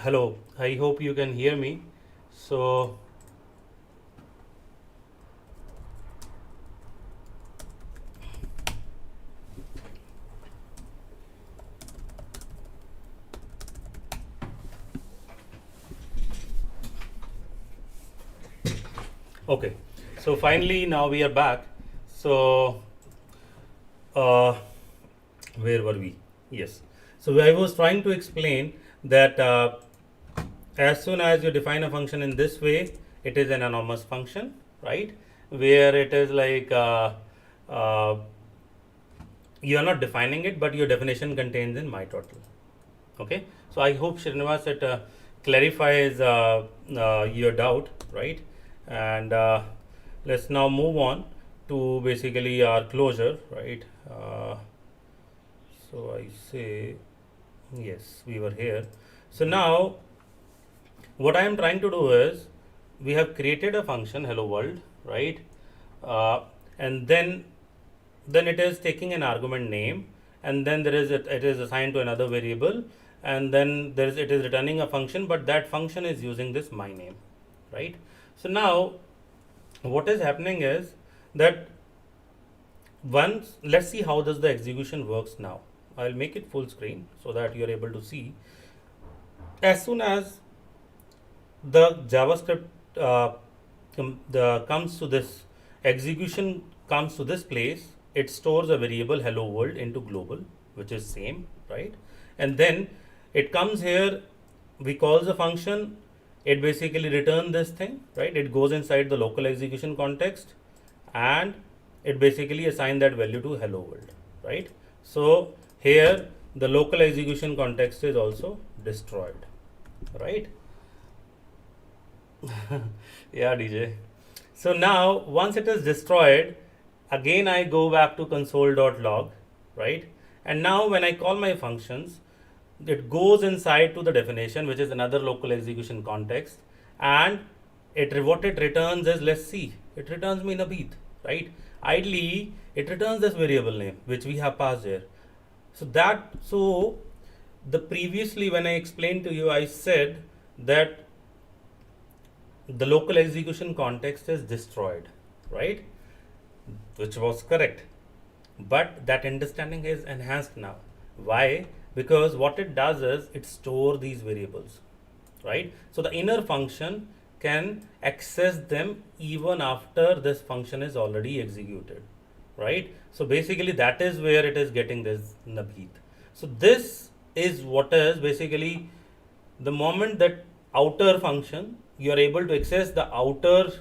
Hello, I hope you can hear me. So, okay. So finally, now we are back. So, uh, where were we? Yes. So I was trying to explain that as soon as you define a function in this way, it is an anonymous function, right? Where it is like uh, you are not defining it, but your definition contains in my total. Okay, so I hope Srinivas it clarifies your doubt, right? And let's now move on to basically our closure, right? So I say yes, we were here. So now what I am trying to do is we have created a function hello world, right? And then it is taking an argument name, and then it is assigned to another variable, and then it is returning a function, but that function is using this my name, right? So now what is happening is that once, let's see how does the execution works now. I'll make it full screen so that you're able to see. As soon as the JavaScript comes to this execution comes to this place, it stores a variable hello world into global, which is same, right? And then it comes here, we call the function, it basically return this thing, right? It goes inside the local execution context, and it basically assign that value to hello world, right? So here the local execution context is also destroyed, right? Yeah, DJ. So now once it is destroyed, again I go back to console.log, right? And now when I call my functions, it goes inside to the definition, which is another local execution context, and what it returns is, let's see, it returns me Nabith, right? Ideally it returns this variable name which we have passed here. So the previously when I explained to you, I said that the local execution context is destroyed, right? Which was correct. But that understanding is enhanced now. Why? Because what it does is it stores these variables, right? So the inner function can access them even after this function is already executed, right? So basically that is where it is getting this Nabheet. So this is what is basically the moment that outer function, you are able to access the outer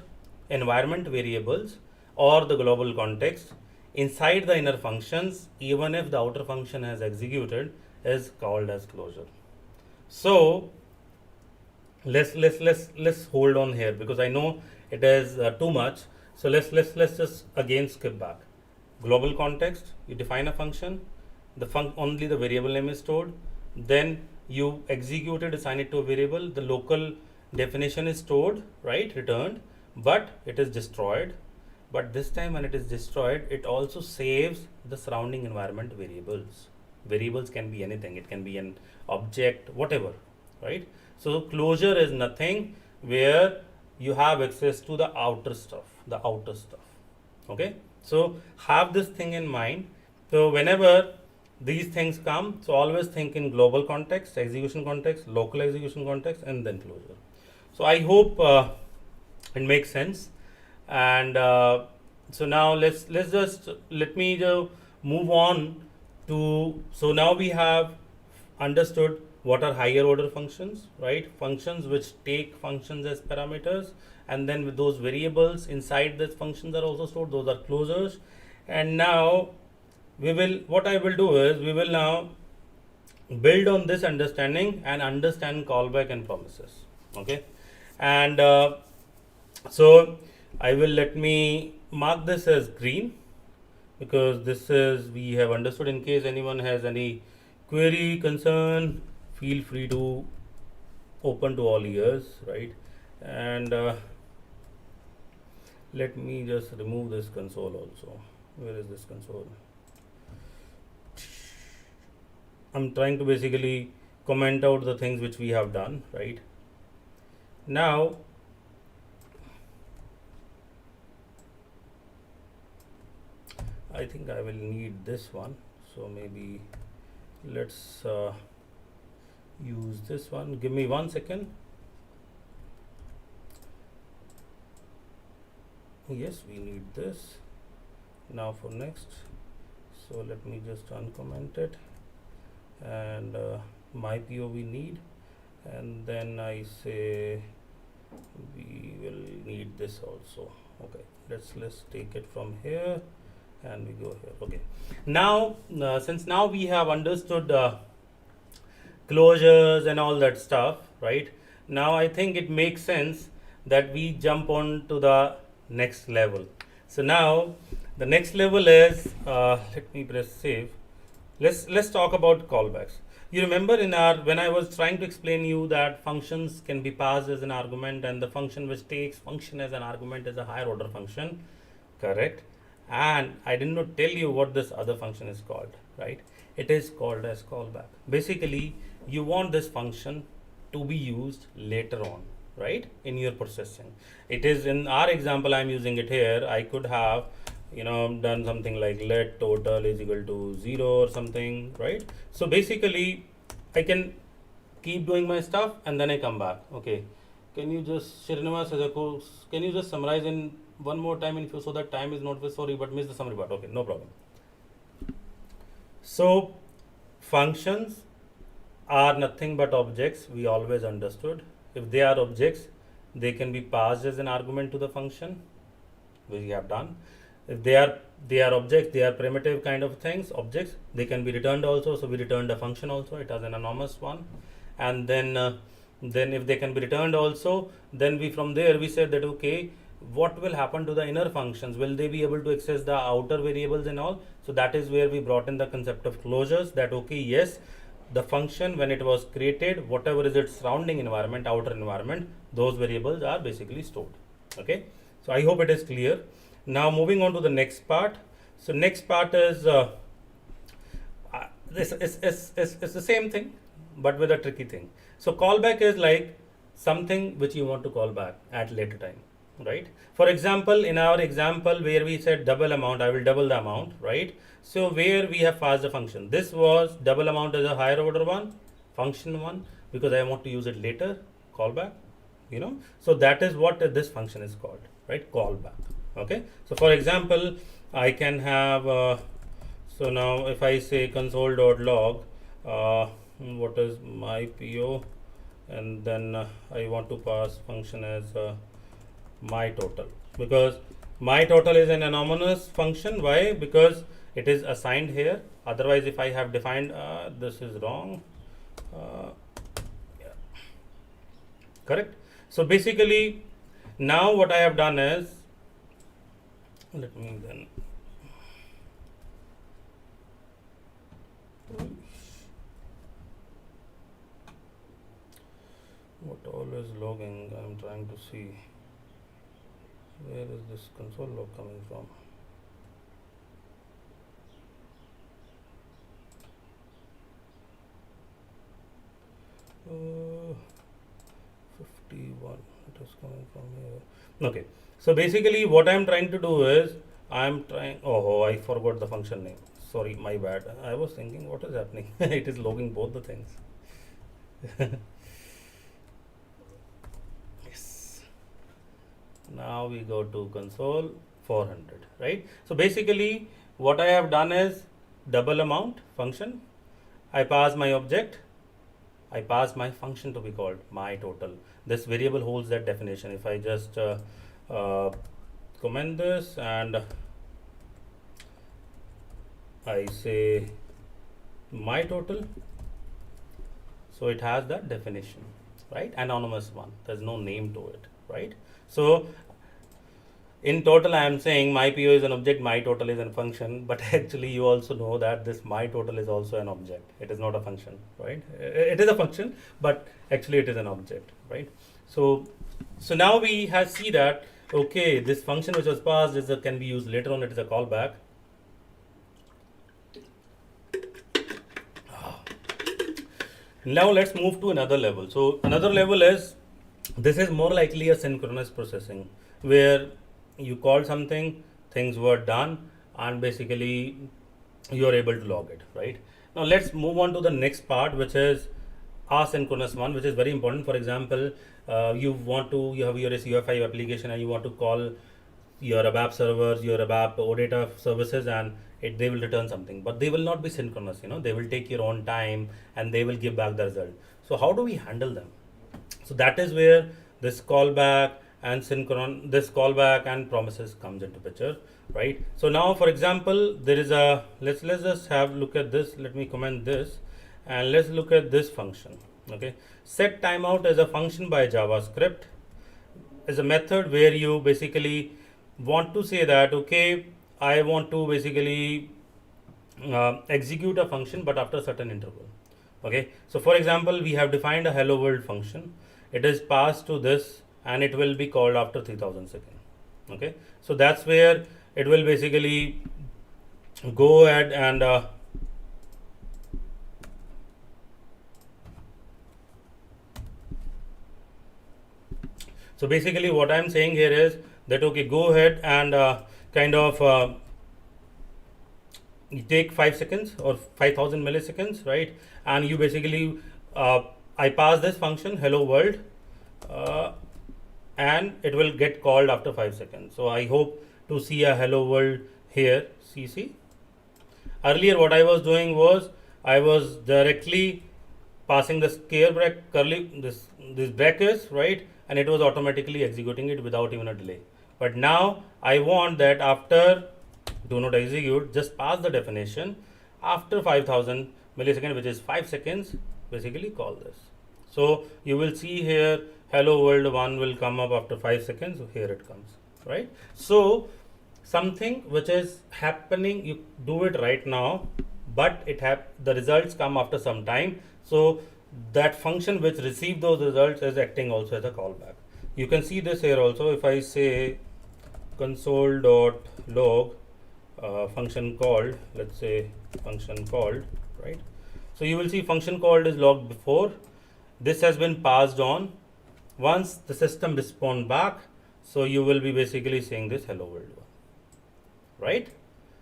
environment variables or the global context inside the inner functions, even if the outer function has executed, is called as closure. So let's hold on here, because I know it is too much. So let's just again skip back. Global context, you define a function, only the variable name is stored, then you execute it, assign it to a variable, the local definition is stored, right, returned, but it is destroyed. But this time when it is destroyed, it also saves the surrounding environment variables. Variables can be anything, it can be an object, whatever, right? So closure is nothing where you have access to the outer stuff, okay? So have this thing in mind. So whenever these things come, so always think in global context, execution context, local execution context, and then closure. So I hope it makes sense. And so now let me move on to, so now we have understood what are higher order functions, right? Functions which take functions as parameters, and then with those variables inside these functions are also stored, those are closures. And now what I will do is we will now build on this understanding and understand callback and promises, okay? And so I will, let me mark this as green, because this is, we have understood. In case anyone has any query, concern, feel free to open to all ears, right? And let me just remove this console also. Where is this console? I'm trying to basically comment out the things which we have done, right? Now I think I will need this one, so maybe let's use this one. Give me 1 second. Yes, we need this. Now for next, so let me just uncomment it, and my PO we need, and then I say we will need this also. Okay, let's take it from here and we go here. Okay, now since now we have understood closures and all that stuff, right? Now I think it makes sense that we jump on to the next level. So now the next level is let me press save. Let's talk about callbacks. You remember in our when I was trying to explain you that functions can be passed as an argument, and the function which takes function as an argument is a higher order function, correct? And I did not tell you what this other function is called, right? It is called as callback. Basically, you want this function to be used later on, right, in your processing. It is in our example, I'm using it here. I could have, you know, done something like let total is equal to 0 or something, right? So basically I can keep doing my stuff and then I come back. Okay, can you just Srinivas as a course, can you just summarize in one more time in so that time is not sorry but miss the summary part. Okay, no problem. So functions are nothing but objects, we always understood. If they are objects, they can be passed as an argument to the function, which we have done. If they are objects, they are primitive kind of things, objects, they can be returned also. So we returned a function also, it has an anonymous one. And then if they can be returned also, then we from there we said that okay, what will happen to the inner functions? Will they be able to access the outer variables and all? So that is where we brought in the concept of closures, that okay, yes, the function when it was created, whatever is its surrounding environment, outer environment, those variables are basically stored. Okay, so I hope it is clear. Now moving on to the next part. So next part is this is the same thing but with a tricky thing. So callback is like something which you want to call back at later time, right? For example, in our example where we said double amount, I will double the amount, right? So where we have passed the function, this was double amount as a higher order one, function one, because I want to use it later, callback, you know. So that is what this function is called, right? Callback. Okay, so for example, I can have so now if I say console.log what is my PO, and then I want to pass function as my total, because my total is an anonymous function. Why? Because it is assigned here. Otherwise, if I have defined this is wrong, yeah. Correct. So basically now what I have done is, let me then what all is logging. I'm trying to see where is this console log coming from. Uh, 51, it is coming from here. Okay, so basically what I'm trying to do is oh, I forgot the function name, sorry, my bad. I was thinking what is happening. It is logging both the things. Yes, now we go to console 400, right? So basically what I have done is double amount function, I pass my object, I pass my function to be called my total. This variable holds that definition. If I just comment this and I say my total, so it has that definition, right? Anonymous one, there's no name to it, right? So in total I am saying my PO is an object, my total is a function, but actually you also know that this my total is also an object. It is not a function, right? It is a function, but actually it is an object, right? So now we have see that okay, this function which was passed can be used later on. It is a callback. Now let's move to another level. So another level is, this is more likely a synchronous processing where you called something, things were done, and basically you are able to log it, right? Now let's move on to the next part, which is asynchronous one, which is very important. For example, you have your CUI5 application and you want to call your ABAP servers, your ABAP OData services, and they will return something, but they will not be synchronous. They will take your own time and they will give back the result. So how do we handle them? So that is where this callback and this callback and promises comes into picture, right? So now, for example, there is a let's just have look at this. Let me comment this, and let's look at this function. Okay, set timeout is a function by JavaScript. Is a method where you basically want to say that, okay, I want to basically execute a function, but after a certain interval. Okay, so for example, we have defined a hello world function. It is passed to this and it will be called after 3000 seconds. Okay, so that's where it will basically go ahead and so basically what I'm saying here is that, okay, go ahead and kind of you take 5 seconds or 5000 milliseconds, right? And you basically I pass this function hello world and it will get called after 5 seconds. So I hope to see a hello world here. See, earlier what I was doing was I was directly passing the this brackets, right, and it was automatically executing it without even a delay. But now I want that after do not execute, just pass the definition after 5000 milliseconds, which is 5 seconds, basically call this. So you will see here hello world 1 will come up after 5 seconds. So here it comes, right? So something which is happening, you do it right now, but the results come after some time. So that function which received those results is acting also as a callback. You can see this here also. If I say console.log function called, let's say function called, right? So you will see function called is logged before. This has been passed on. Once the system respond back, so you will be basically saying this hello world one, right?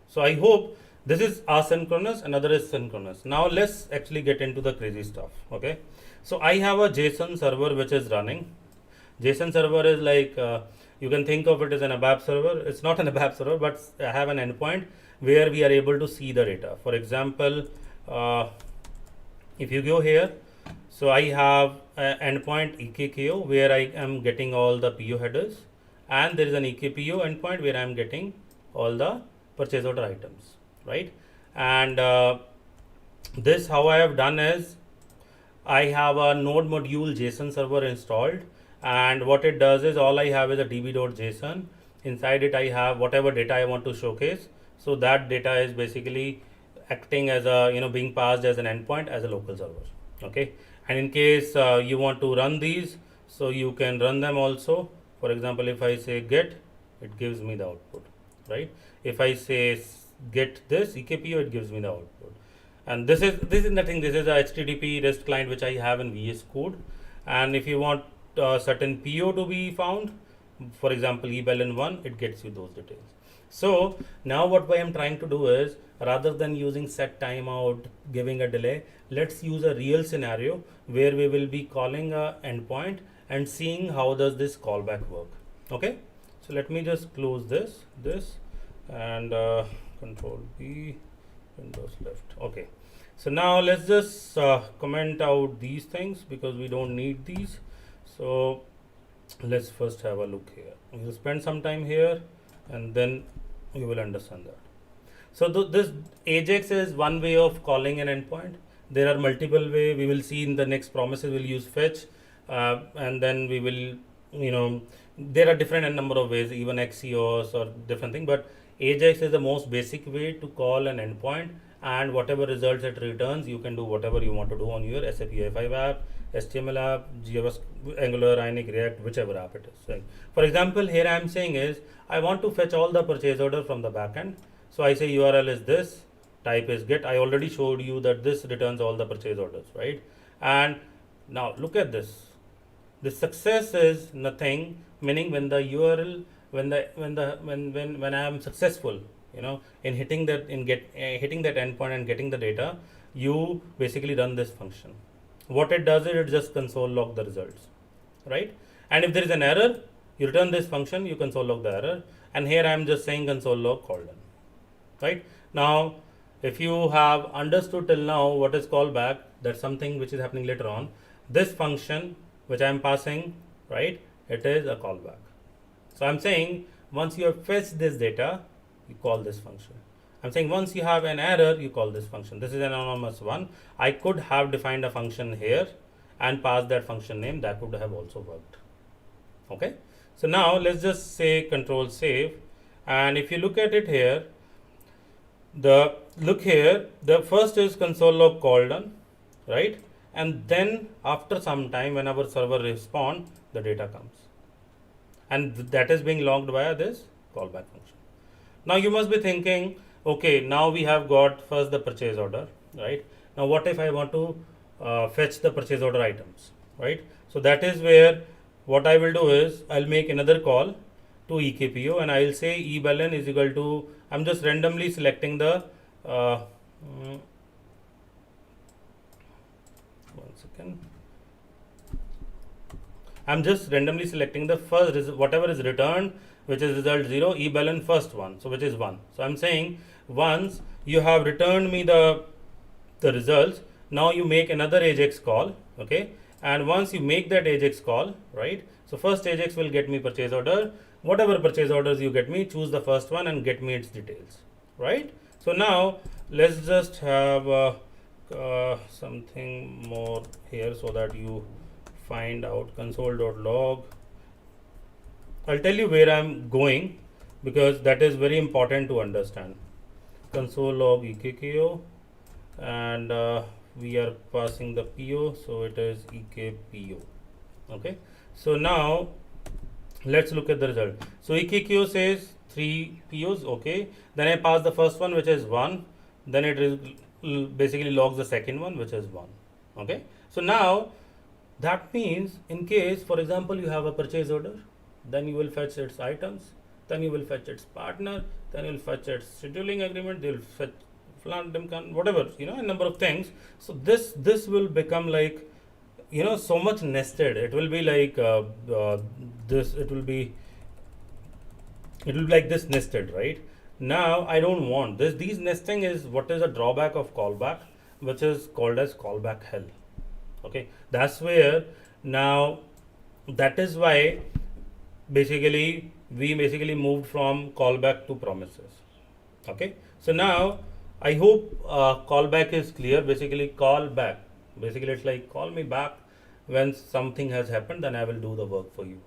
So I hope this is asynchronous, another is synchronous. Now let's actually get into the crazy stuff. Okay, so I have a Json server which is running. Json server is like you can think of it as an ABAP server. It's not an ABAP server, but I have an endpoint where we are able to see the data. For example, if you go here, so I have an endpoint EKKO where I am getting all the PO headers, and there is an EKPO endpoint where I am getting all the purchase order items, right? And this, how I have done is I have a node module JSON server installed, and what it does is all I have is a db.json. Inside it I have whatever data I want to showcase. So that data is basically acting as a being passed as an endpoint as a local server. Okay, and in case you want to run these, so you can run them also. For example, if I say get, it gives me the output, right? If I say get this EKPO, it gives me the output. And this is nothing. This is a HTTP REST client which I have in VS Code. And if you want certain PO to be found, for example eBalin1, it gets you those details. So now what I am trying to do is, rather than using set timeout, giving a delay, let's use a real scenario where we will be calling a endpoint and seeing how does this callback work. Okay, so let me just close this and control B, Windows left. Okay, so now let's just comment out these things because we don't need these. So let's first have a look here. We will spend some time here and then you will understand that. So this Ajax is one way of calling an endpoint. There are multiple ways. We will see in the next promises. We'll use fetch and then we will, there are different number of ways, even Axios or different thing, but Ajax is the most basic way to call an endpoint, and whatever results it returns, you can do whatever you want to do on your SAP UI5 app, HTML app, JavaScript, Angular, Ionic, React, whichever app it is. Right? For example, here I am saying is I want to fetch all the purchase order from the backend. So I say URL is this, type is get. I already showed you that this returns all the purchase orders, right? And now look at this. The success is nothing, meaning when the URL, when I am successful, in hitting that hitting that endpoint and getting the data, you basically run this function. What it does is it just console log the results, right? And if there is an error, you return this function, you console log the error, and here I am just saying console log colon, right? Now, if you have understood till now what is callback, that's something which is happening later on. This function which I am passing, right, it is a callback. So I'm saying once you have fetched this data, you call this function. I'm saying once you have an error, you call this function. This is an anonymous one. I could have defined a function here and passed that function name. That would have also worked. Okay. So now let's just say control save. And if you look at it here, the first is console log colon, right? And then after some time, when our server responds, the data comes. And that is being logged via this callback function. Now you must be thinking, okay, now we have got first the purchase order, right? Now what if I want to fetch the purchase order items, right? So that is where what I will do is I'll make another call to EKPO and I'll say eBalance is equal to, I'm just randomly selecting the one second. I'm just randomly selecting the first whatever is returned, which is result 0, eBalance first one, so which is 1. So I'm saying once you have returned me the results, now you make another AJAX call, okay? And once you make that AJAX call, right? So first AJAX will get me purchase order. Whatever purchase orders you get me, choose the first one and get me its details, right? So now let's just have something more here so that you find out console.log. I'll tell you where I'm going because that is very important to understand. Console log EKKO and we are passing the PO, so it is EKPO. Okay, so now let's look at the result. So EKKO says 3 POs, okay. Then I pass the first one, which is 1. Then it basically logs the second one, which is 1. Okay, so now that means in case, for example, you have a purchase order, then you will fetch its items, then you will fetch its partner, then you will fetch its scheduling agreement, they will fetch whatever, a number of things. So this will become like, so much nested. It will be like this. It will be like this nested, right? Now I don't want this. These nesting is what is a drawback of callback, which is called as callback hell. Okay, that's where now that is why we moved from callback to promises. Okay, so now I hope callback is clear. Basically it's like call me back when something has happened, then I will do the work for you.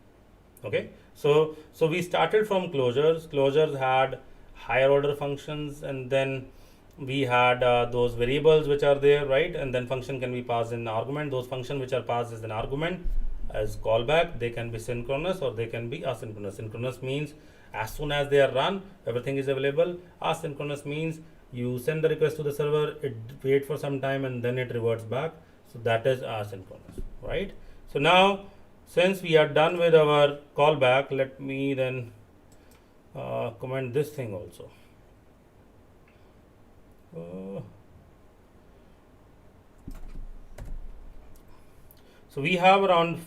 Okay, so we started from closures had higher order functions, and then we had those variables which are there, right? And then function can be passed in argument. Those functions which are passed as an argument as callback, they can be synchronous or they can be asynchronous. Synchronous means as soon as they are run, everything is available. Asynchronous means you send the request to the server, it wait for some time and then it reverts back. So that is asynchronous, right? So now since we are done with our callback, let me then comment this thing also. So we have around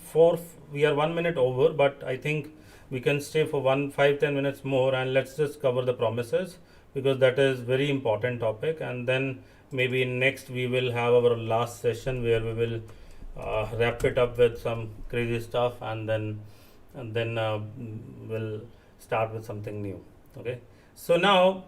we are 1 minute over, but I think we can stay for 5-10 minutes more, and let's just cover the promises because that is very important topic. And then maybe next we will have our last session where we will wrap it up with some crazy stuff, and then we'll start with something new. Okay, so now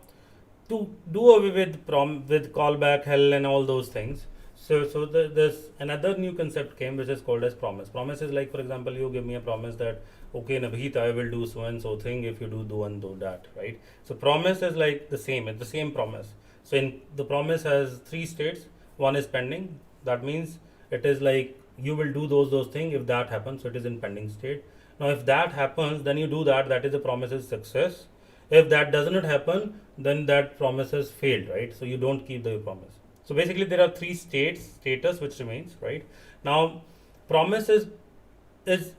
to do away with callback hell and all those things, so there's another new concept came, which is called as promise. Promise is like, for example, you give me a promise that okay, Navheet, I will do so and so thing if you do and do that, right? So promise is like the same, it's the same promise. So in the promise has 3 states. One is pending, that means it is like you will do those things if that happens, so it is in pending state. Now if that happens, then you do that is the promise's success. If that does not happen, then that promise has failed, right? So you don't keep the promise. So basically there are 3 status which remains, right? Now, promise is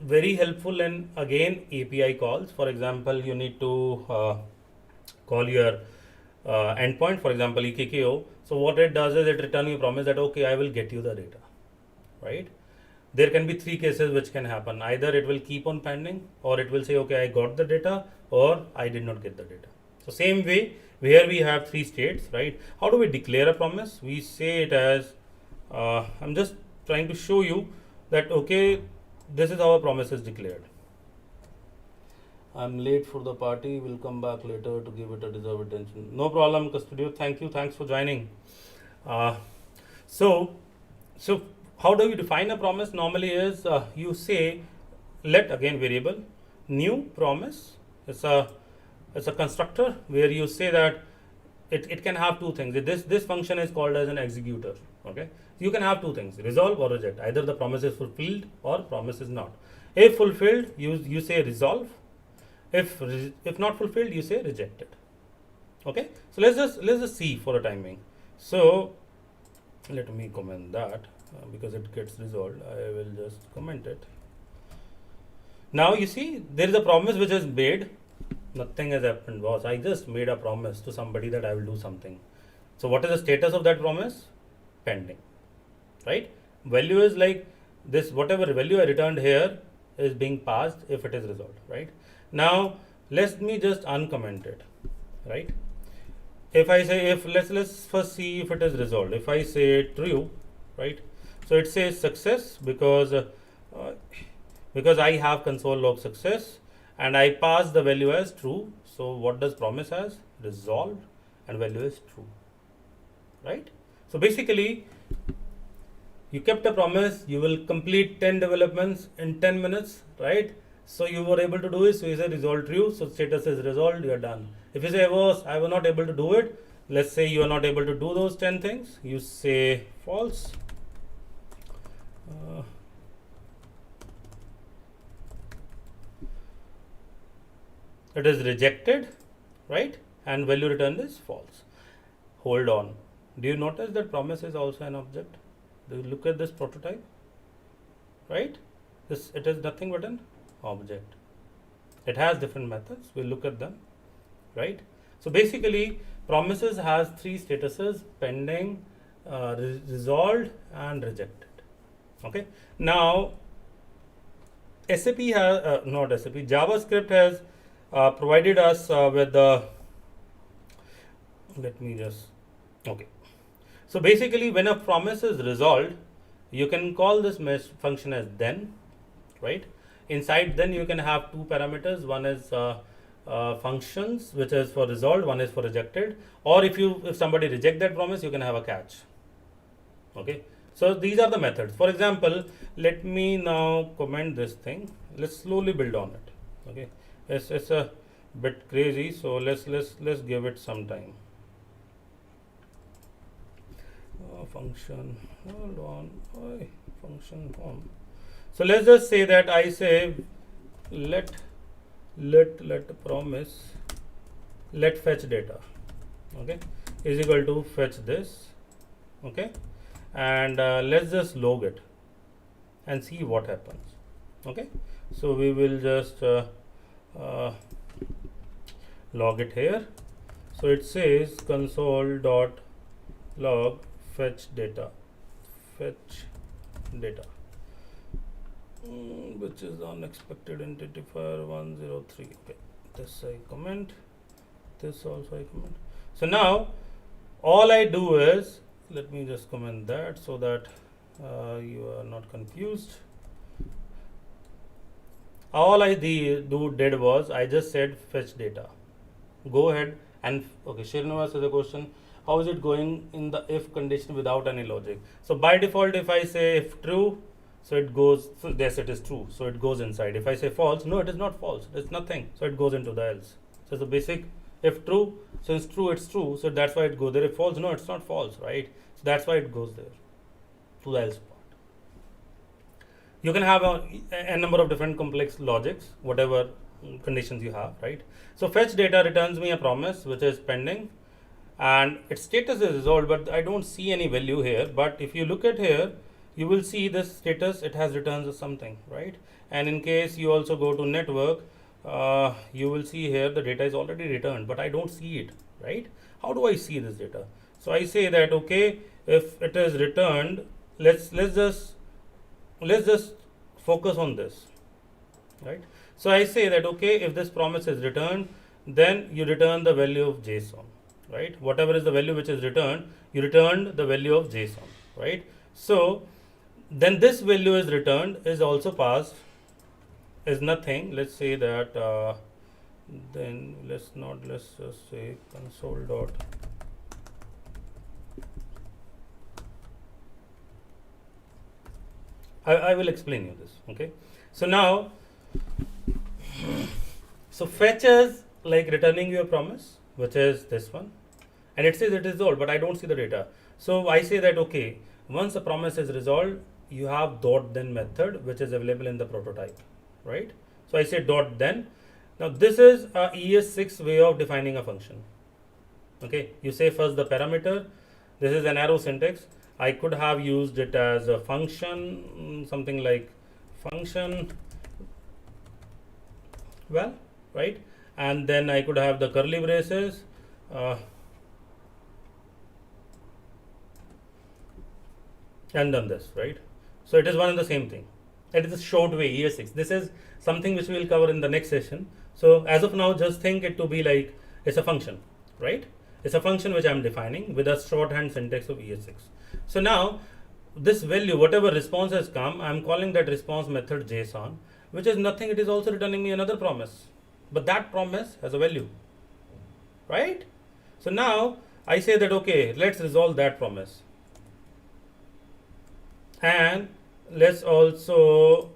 very helpful in, again, API calls. For example, you need to call your endpoint, for example, EKKO. So what it does is it returns you a promise that, okay, I will get you the data, right? There can be three cases which can happen. Either it will keep on pending, or it will say, okay, I got the data, or I did not get the data. So same way, where we have three states, right? How do we declare a promise? We say it as, I'm just trying to show you that, okay, this is how a promise is declared. I'm late for the party, will come back later to give it a deserved attention. No problem, Custodio. Thank you. Thanks for joining. So how do you define a promise? Normally is you say let, again, variable new promise. It's a constructor where you say that it can have two things. This function is called as an executor. Okay, you can have two things: resolve or reject. Either the promise is fulfilled or promise is not. If fulfilled, you say resolve. If not fulfilled, you say rejected. Okay, so let's just see for a timing. So let me comment that because it gets resolved. I will just comment it. Now you see there is a promise which is made. Nothing has happened, boss. I just made a promise to somebody that I will do something. So what is the status of that promise? Pending, right? Value is like this, whatever value I returned here is being passed if it is resolved, right? Now let me just uncomment it, right? If I say, let's first see if it is resolved. If I say true, right? So it says success because I have console log success and I pass the value as true. So what does promise as? Resolved, and value is true, right? So basically, you kept a promise, you will complete 10 developments in 10 minutes, right? So you were able to do it, so you say resolve true, so status is resolved, you are done. If you say I was not able to do it, let's say you are not able to do those 10 things, you say false. It is rejected, right? And value returned is false. Hold on. Do you notice that promise is also an object? Do you look at this prototype? Right? It is nothing but an object. It has different methods. We'll look at them. Right? So basically, promises has three statuses: pending, resolved, and rejected. Okay. Now, JavaScript has provided us with the. Let me just. Okay. So basically, when a promise is resolved, you can call this function as then, right? Inside then you can have two parameters. One is functions, which is for resolved. One is for rejected. Or if somebody reject that promise, you can have a catch. Okay. So these are the methods. For example, let me now comment this thing. Let's slowly build on it. Okay. It's a bit crazy. So let's give it some time. Function, hold on, function form. So let's just say that I say let promise let fetch data, okay, is equal to fetch this, okay, and let's just log it and see what happens. Okay, so we will just log it here. So it says console.log fetch data, which is unexpected identifier 103. Okay, this I comment, this also I comment. So now all I do is, let me just comment that so that you are not confused. All I did was I just said fetch data. Go ahead and okay, Srinivas has a question. How is it going in the if condition without any logic? So by default, if I say if true, so it goes, so yes, it is true, so it goes inside. If I say false, no, it is not false, it's nothing, so it goes into the else. So it's a basic if true, so it's true, so that's why it goes there. If false, no, it's not false, right? So that's why it goes there to the else part. You can have a number of different complex logics, whatever conditions you have, right? So fetch data returns me a promise which is pending, and its status is resolved, but I don't see any value here. But if you look at here, you will see this status, it has returned something, right? And in case you also go to network, you will see here the data is already returned, but I don't see it, right? How do I see this data? So I say that, okay, if it is returned, let's just focus on this, right? So I say that, okay, if this promise is returned, then you return the value of JSON, right? Whatever is the value which is returned, you return the value of JSON, right? So then this value is returned is also passed is nothing. Let's say that then let's just say console dot I will explain you this, okay? So now, so fetches like returning your promise, which is this one, and it says it is resolved, but I don't see the data. So I say that, okay, once a promise is resolved, you have dot then method, which is available in the prototype, right? So I say dot then. Now this is a ES6 way of defining a function. Okay, you say first the parameter. This is an arrow syntax. I could have used it as a function, something like function, well, right? And then I could have the curly braces. And done this, right? So it is one and the same thing. It is a short way, ES6. This is something which we will cover in the next session. So as of now, just think it to be like it's a function, right? It's a function which I'm defining with a shorthand syntax of ES6. So now this value, whatever response has come, I'm calling that response method JSON, which is nothing. It is also returning me another promise, but that promise has a value, right? So now I say that, okay, let's resolve that promise. And let's also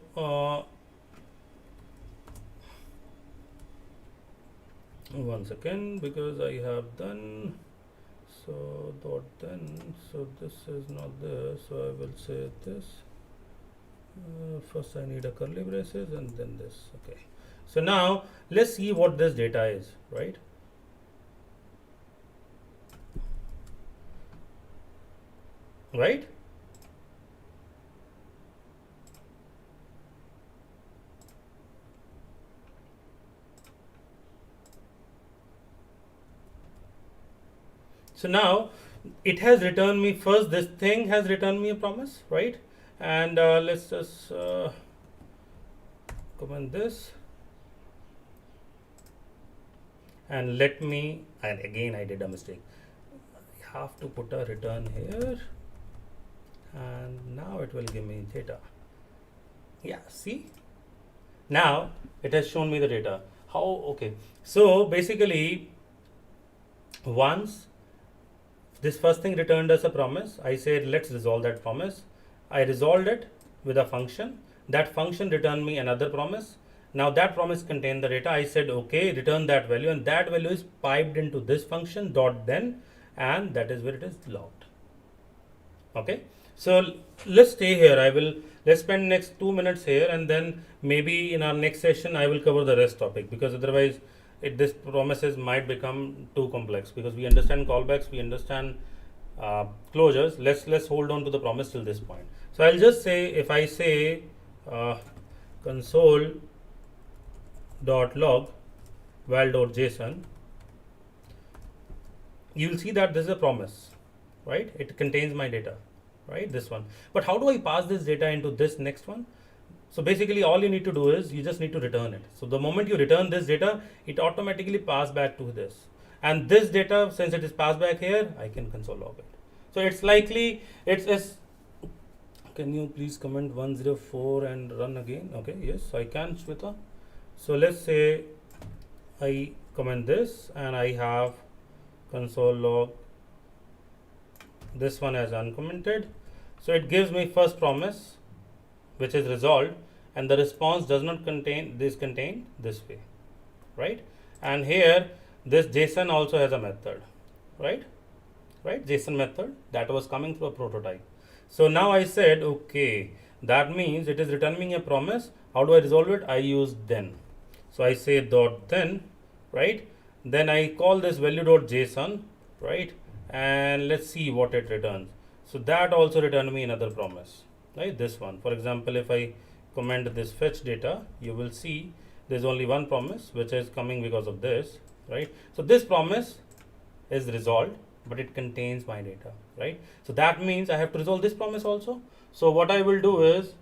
one second, because I have done so dot then, so this is not there, so I will say this. First I need a curly braces and then this. Okay, so now let's see what this data is, right? Right? So now it has returned me first, this thing has returned me a promise, right? And let's just comment this and let me, and again I did a mistake. I have to put a return here, and now it will give me data. Yeah, see? Now it has shown me the data. How? Okay. So basically, once this first thing returned as a promise, I said let's resolve that promise. I resolved it with a function. That function returned me another promise. Now that promise contained the data. I said okay, return that value, and that value is piped into this function dot then, and that is where it is logged. Okay, so let's stay here. Let's spend next 2 minutes here, and then maybe in our next session I will cover the rest topic, because otherwise this promises might become too complex, because we understand callbacks, we understand closures. Let's hold on to the promise till this point. So I'll just say, if I say console dot log val.json, you'll see that this is a promise, right? It contains my data, right? This one. But how do I pass this data into this next one? So basically all you need to do is you just need to return it. So the moment you return this data, it automatically passes back to this. And this data, since it is passed back here, I can console log it. So it's likely, can you please comment 104 and run again? Okay, yes, I can, Shweta. So let's say I comment this and I have console log this one as uncommented. So it gives me first promise, which is resolved, and the response does not contain this way, right? And here this JSON also has a method, right? JSON method that was coming through a prototype. So now I said okay, that means it is returning a promise. How do I resolve it? I use then. So I say dot then, right? Then I call this value.json, right? And let's see what it returns. So that also returned me another promise, right? This one, for example, if I comment this fetch data, you will see there's only one promise which is coming because of this, right? So this promise is resolved, but it contains my data, right? So that means I have to resolve this promise also. So what I will do is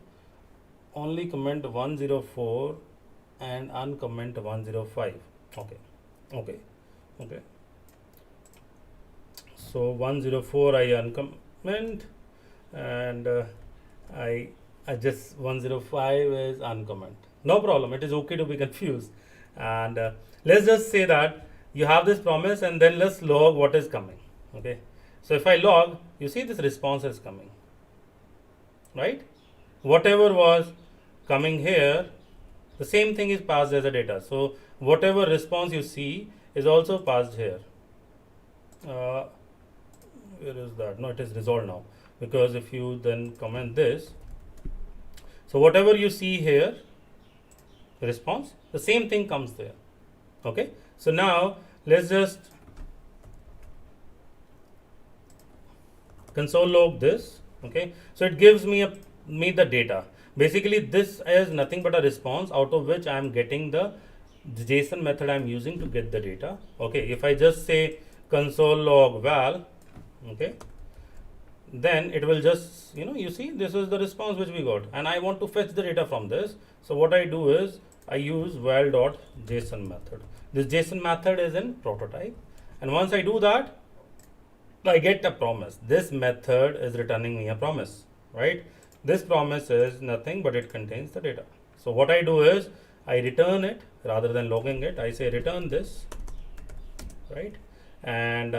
only comment 104 and uncomment 105. Okay. So 104 I uncomment, and I just 105 is uncomment. No problem. It is okay to be confused. And let's just say that you have this promise, and then let's log what is coming. Okay. So if I log, you see this response is coming, right? Whatever was coming here, the same thing is passed as a data. So whatever response you see is also passed here. Where is that? No, it is resolved now, because if you then comment this, so whatever you see here, response, the same thing comes there. Okay. So now let's just console log this. Okay. So it gives me the data. Basically, this is nothing but a response out of which I am getting the JSON method I am using to get the data. Okay. If I just say console log val, okay, then it will just, you see, this is the response which we got, and I want to fetch the data from this. So what I do is I use val.json method. This JSON method is in prototype, and once I do that, I get a promise. This method is returning me a promise, right? This promise is nothing but it contains the data. So what I do is I return it rather than logging it. I say return this, right? And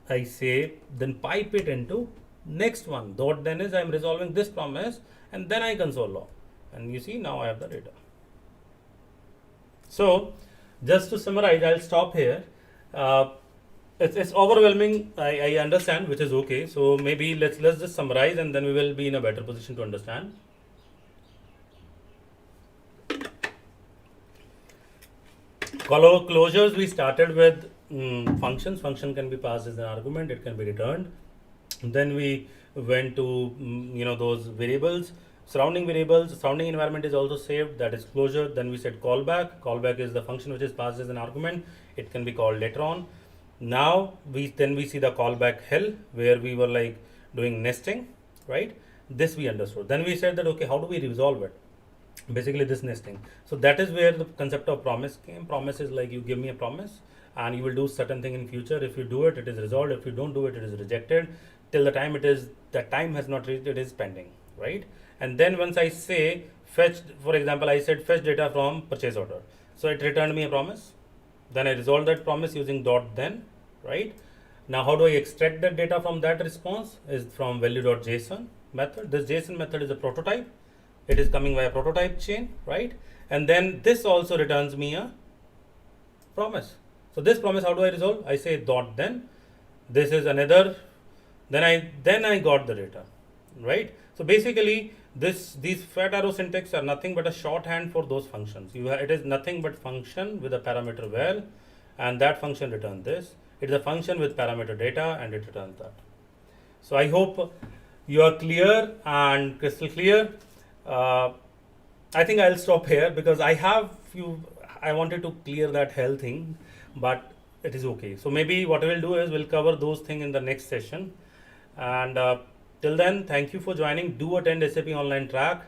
I say then pipe it into next one. Dot then is I'm resolving this promise, and then I console log, and you see now I have the data. So just to summarize, I'll stop here. It's overwhelming, I understand, which is okay. So maybe let's just summarize, and then we will be in a better position to understand. Closures, we started with functions. Function can be passed as an argument, it can be returned. Then we went to those variables, surrounding environment is also saved, that is closure. Then we said callback is the function which is passed as an argument, it can be called later on. Now we see the callback hell, where we were like doing nesting, right? This we understood. Then we said that okay, how do we resolve it? Basically this nesting. So that is where the concept of promise came. Promise is like you give me a promise and you will do certain thing in future. If you do it, it is resolved. If you don't do it, it is rejected. Till the time that time has not reached, it is pending, right? And then once I say fetch, for example, I said fetch data from purchase order. So it returned me a promise. Then I resolved that promise using dot then, right? Now how do I extract that data from that response? Is from value.json method. This JSON method is a prototype. It is coming via prototype chain, right? And then this also returns me a promise. So this promise, how do I resolve? I say dot then. This is another. Then I got the data, right? So basically, these fat arrow syntax are nothing but a shorthand for those functions. It is nothing but function with a parameter val, and that function returns this. It is a function with parameter data, and it returns that. So I hope you are clear and crystal clear. I think I'll stop here because I wanted to clear that hell thing, but it is okay. So maybe what we'll do is we'll cover those things in the next session. And till then, thank you for joining. Do attend SAP Online Track,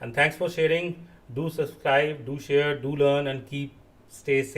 and thanks for sharing. Do subscribe, do share, do learn, and stay safe.